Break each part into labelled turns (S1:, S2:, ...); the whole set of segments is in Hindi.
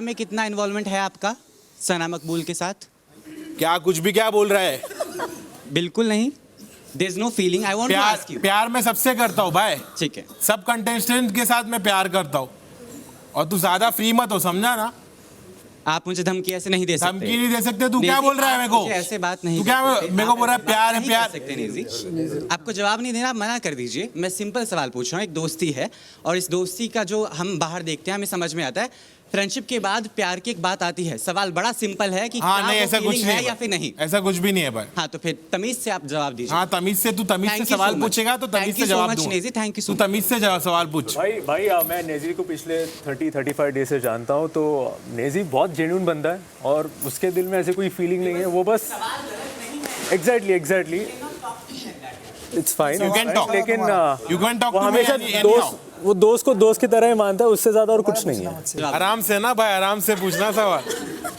S1: में कितना इन्वॉल्वमेंट है आपका सना मकबूल के साथ?
S2: क्या कुछ भी क्या बोल रहा है?
S1: बिल्कुल नहीं। There is no feeling. I want to ask you.
S2: प्यार मैं सबसे करता हूँ भाई,
S1: ठीक है।
S2: सब कंटेस्टेंट के साथ मैं प्यार करता हूँ, और तू ज्यादा फ्री मत हो, समझा ना?
S1: आप मुझे धमकी ऐसे नहीं दे सकते।
S2: धमकी नहीं दे सकते। तू क्या बोल रहा है मेरे को?
S1: ऐसे बात नहीं।
S2: तू क्या मेरे को बोल रहा है प्यार है प्यार?
S1: सकते नहीं जी, आपको जवाब नहीं देना, आप मना कर दीजिए। मैं सिंपल सवाल पूछ रहा हूँ। एक दोस्ती है और इस दोस्ती का जो हम बाहर देखते हैं हमें समझ में आता है। फ्रेंडशिप के बाद प्यार की एक बात आती है। सवाल बड़ा सिंपल है कि
S2: हाँ, नहीं ऐसा कुछ नहीं
S1: है या फिर नहीं।
S2: ऐसा कुछ भी नहीं है भाई।
S1: हाँ तो फिर तमीज से आप जवाब दीजिए।
S2: हाँ तमीज से, तू तमीज से सवाल पूछेगा तो तमीज से जवाब दूंगा।
S1: थैंक यू
S2: तू तमीज से सवाल पूछ।
S3: भाई मैं नेजी को पिछले 30-35 डेज से जानता हूँ, तो नेजी बहुत जेन्युइन बंदा है और उसके दिल में ऐसे कोई फीलिंग नहीं है। वो बस एग्जैक्टली इट्स फाइन, लेकिन
S2: वो
S3: हमेशा वो दोस्त को दोस्त की तरह ही मानता है, उससे ज्यादा और कुछ नहीं है।
S2: आराम से ना भाई, आराम से पूछना सवाल।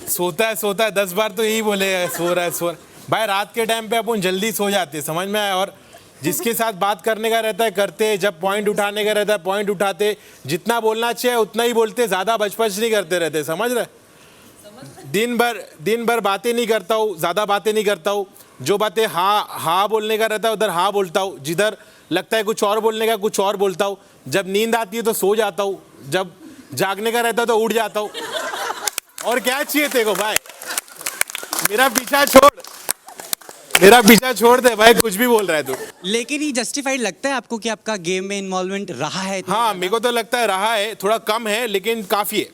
S2: सोता है 10 बार तो यही बोलेगा सो रहा है। भाई रात के टाइम पे अपन जल्दी सो जाते हैं, समझ में आया? और जिसके साथ बात करने का रहता है करते, जब पॉइंट उठाने का रहता है पॉइंट उठाते, जितना बोलना चाहिए उतना ही बोलते, ज्यादा बचपच नहीं करते रहते, समझ रहे? दिन भर बातें नहीं करता हूँ, ज्यादा बातें नहीं करता हूँ। जो बातें हाँ बोलने का रहता है उधर हाँ बोलता हूँ, जिधर लगता है कुछ और बोलने का कुछ और बोलता हूँ। जब नींद आती है तो सो जाता हूँ, जब जागने का रहता है तो उठ जाता हूँ। और क्या चाहिए तेरे को भाई? मेरा पीछा छोड़ दे भाई, कुछ भी बोल रहा है तू।
S1: लेकिन ये जस्टिफाइड लगता है आपको कि आपका गेम में इन्वॉल्वमेंट रहा है?
S2: हाँ मेरे को तो लगता है रहा है, थोड़ा कम है लेकिन काफी है।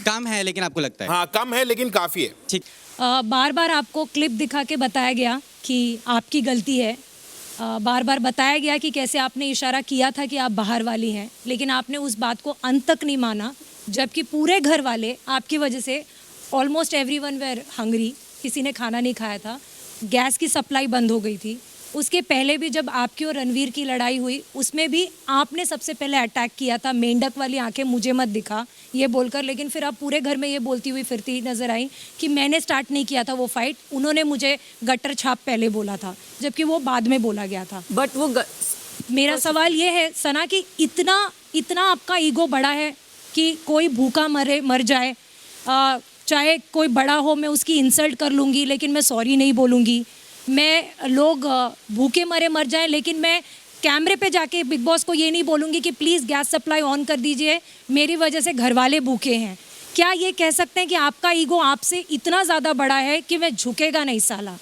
S1: कम है लेकिन आपको लगता है?
S2: हाँ कम है लेकिन काफी है।
S1: ठीक।
S4: बार बार आपको क्लिप दिखा के बताया गया कि आपकी गलती है। बार बार बताया गया कि कैसे आपने इशारा किया था कि आप बाहर वाली हैं, लेकिन आपने उस बात को अंत तक नहीं माना, जबकि पूरे घर वाले आपकी वजह से ऑलमोस्ट एवरीवन वेर हंग्री, किसी ने खाना नहीं खाया था, गैस की सप्लाई बंद हो गई थी। उसके पहले भी जब आपकी और रणवीर की लड़ाई हुई, उसमें भी आपने सबसे पहले अटैक किया था, मेंढक वाली आंखें मुझे मत दिखा ये बोलकर, लेकिन फिर आप पूरे घर में ये बोलती हुई फिरती नजर आई कि मैंने स्टार्ट नहीं किया था वो फाइट, उन्होंने मुझे गटर छाप पहले बोला था, जबकि वो बाद में बोला गया था।
S5: बट वो
S4: मेरा सवाल ये है सना कि इतना आपका ईगो बड़ा है कि कोई भूखा मर जाए, चाहे कोई बड़ा हो, मैं उसकी इंसल्ट कर लूँगी लेकिन मैं सॉरी नहीं बोलूँगी। मैं लोग भूखे मर जाएं लेकिन मैं कैमरे पे जाके बिग बॉस को ये नहीं बोलूँगी कि प्लीज़ गैस सप्लाई ऑन कर दीजिए, मेरी वजह से घर वाले भूखे हैं। क्या ये कह सकते हैं कि आपका ईगो आपसे इतना ज़्यादा बड़ा है कि मैं झुकेगा नहीं साला?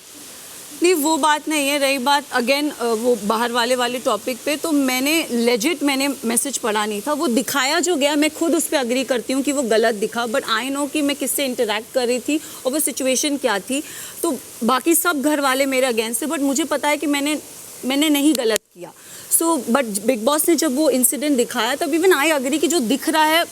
S5: नहीं, वो बात नहीं है। रही बात अगेन वो बाहर वाले टॉपिक पे, तो मैंने मैसेज पढ़ा नहीं था, वो दिखाया जो गया, मैं खुद उस पर अग्री करती हूँ कि वो गलत दिखा, बट आई नो कि मैं किससे इंटरेक्ट कर रही थी और वो सिचुएशन क्या थी। तो बाकी सब घर वाले मेरे अगेंस्ट है, बट मुझे पता है कि मैंने नहीं गलत किया। सो बट बिग बॉस ने जब वो इंसिडेंट दिखाया तब इवन आई अग्री कि जो दिख रहा है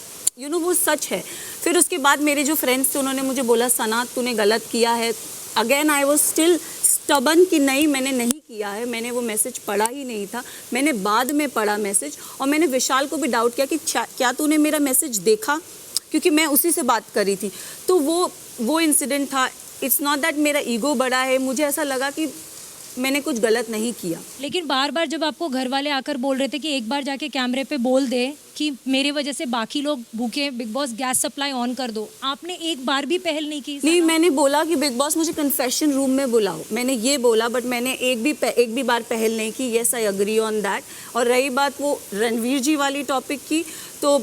S5: वो सच है। फिर उसके बाद मेरे जो फ्रेंड्स थे उन्होंने मुझे बोला सना तूने गलत किया है। Again I was still stubborn कि नहीं मैंने नहीं किया है, मैंने वो मैसेज पढ़ा ही नहीं था, मैंने बाद में पढ़ा मैसेज। और मैंने विशाल को भी डाउट किया कि क्या तूने मेरा मैसेज देखा, क्योंकि मैं उसी से बात करी थी। तो वो इंसिडेंट था। इट्स नॉट दैट मेरा ईगो बड़ा है, मुझे ऐसा लगा कि मैंने कुछ गलत नहीं किया।
S4: लेकिन बार बार जब आपको घर वाले आकर बोल रहे थे कि एक बार जाके कैमरे पे बोल दे कि मेरी वजह से बाकी लोग भूखे, big boss gas supply on कर दो, आपने एक बार भी पहल नहीं की?
S5: नहीं, मैंने बोला कि बिग बॉस मुझे कन्फेशन रूम में बुलाओ, मैंने ये बोला, बट मैंने एक भी बार पहल नहीं की। Yes I agree on that. और रही बात वो रणवीर जी वाली टॉपिक की, तो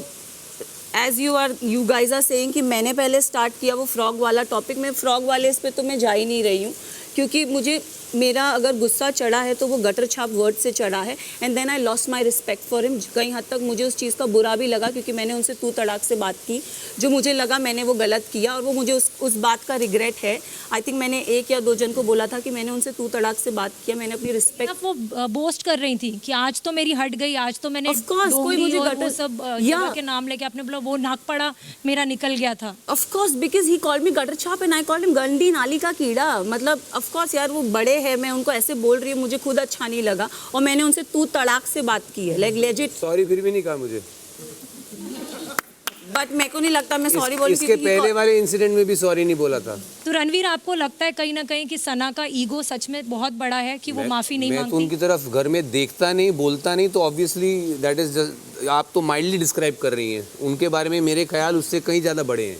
S5: as you guys are saying कि मैंने पहले स्टार्ट किया वो फ्रॉग वाला टॉपिक, में फ्रॉग वाले इस पे तो मैं जा ही नहीं रही हूँ, क्योंकि मुझे मेरा अगर गुस्सा चढ़ा है तो वो गटर छाप वर्ड से चढ़ा है। And then I lost my respect for him. कहीं हद तक मुझे उस चीज़ का बुरा भी लगा, क्योंकि मैंने उनसे तू तड़ाक से बात की, जो मुझे लगा मैंने वो गलत किया, और वो मुझे उस बात का रिग्रेट है। आई थिंक मैंने 1 या 2 जन को बोला था कि मैंने उनसे तू तड़ाक से बात किया, मैंने अपनी रिस्पेक्ट।
S4: वो बोस्ट कर रही थी कि आज तो मेरी हट गई, आज तो मैंने
S5: कोई मुझे गटर
S4: सब जगह के नाम लेके आपने बोला वो नाक पड़ा मेरा निकल गया था।
S5: Of course, because he called me gutter छाप एंड आई कॉल्ड हिम गंदी नाली का कीड़ा। मतलब ऑफ कोर्स यार, वो बड़े हैं, मैं उनको ऐसे बोल रही हूँ, मुझे खुद अच्छा नहीं लगा, और मैंने उनसे तू तड़ाक से बात की है, लाइक लेजिट।
S6: सॉरी फिर भी नहीं कहा मुझे।
S5: बट मेरे को नहीं लगता मैं सॉरी बोलूँ
S6: इसके पहले वाले इंसिडेंट में भी सॉरी नहीं बोला था।
S4: तो रणवीर, आपको लगता है कहीं ना कहीं कि सना का ईगो सच में बहुत बड़ा है कि वो माफी नहीं
S6: मैं तो
S4: मांगती?
S6: उनकी तरफ घर में देखता नहीं, बोलता नहीं, तो ऑब्वियसली दैट इज, आप तो माइल्डली डिस्क्राइब कर रही हैं। उनके बारे में मेरे ख्याल उससे कहीं ज़्यादा बड़े हैं।